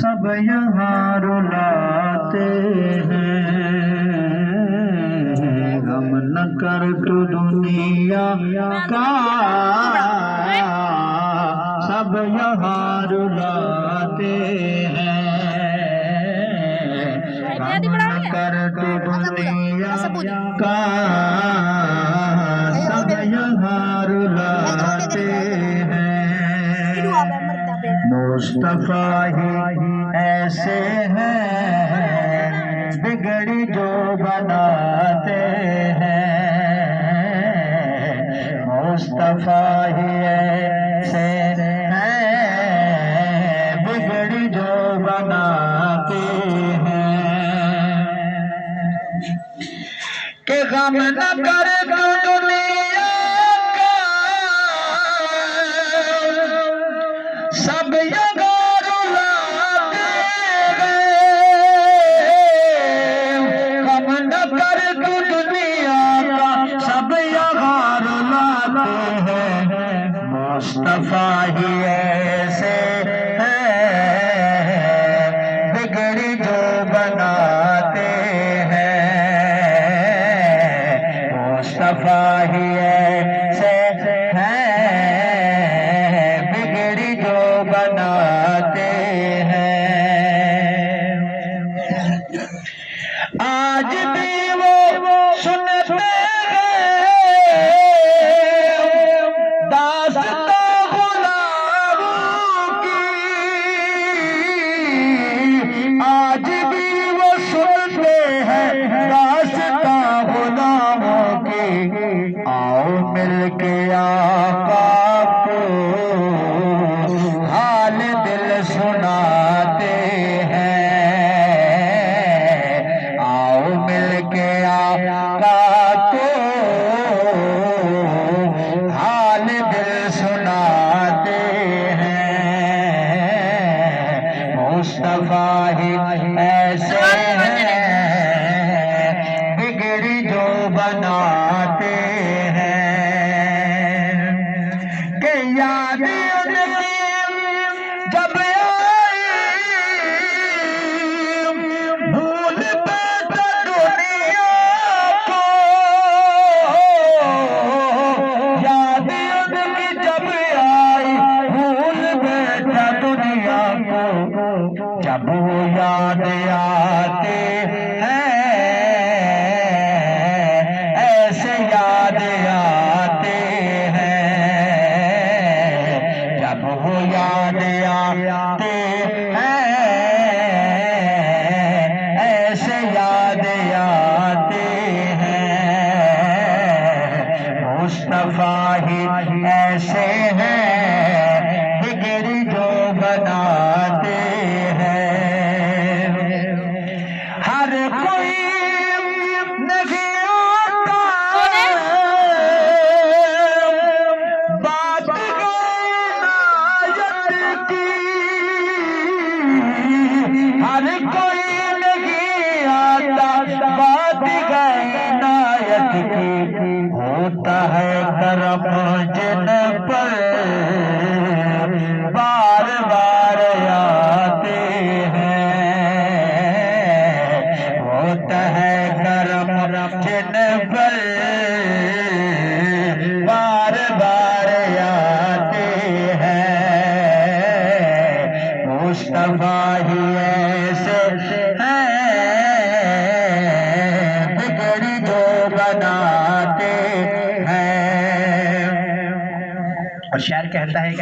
सब यहाँ रुलाते हैं, गम न कर तू दुनिया का, सब यहाँ रुलाते हैं, गम न कर तू दुनिया का, सब यहाँ रुलाते हैं। मुस्तफा ही ऐसे हैं, बिगड़ी जो बनाते हैं, मुस्तफा ही ऐसे हैं, बिगड़ी जो बनाते हैं, कि गम न कर तू दुनिया का, सब मुस्तफा ही ऐसे हैं, बिगड़ी जो बनाते हैं, मुस्तफा ही ऐसे हैं, बिगड़ी जो बनाते हैं। आज भी वो सुनते मिलके आका को हाल दिल सुनाते हैं, आओ मिलके आका को हाल दिल सुनाते हैं, मुस्तफा ही ऐसे हैं, बिगड़ी जो बनाते हैं। याद जब भूल बैठा दुनिया को, याद उनकी जब आई भूल बैठा दुनिया को, जब वो याद आते हैं, ऐसे याद आते हैं, वो याद आते हैं, ऐसे याद आते हैं, मुस्तफा ही ऐसे हैं, बिगड़ी जो बनाते हैं। हर कोई नहीं हर कोई नहीं आता बात कायनात की, होता है करम जिन पर बार बार आते हैं, होता है करम जिन पर बार बार आते हैं, मुस्तफा ही ऐसे हैं, बिगड़ी जो बनाते हैं। और शायर कहता है कि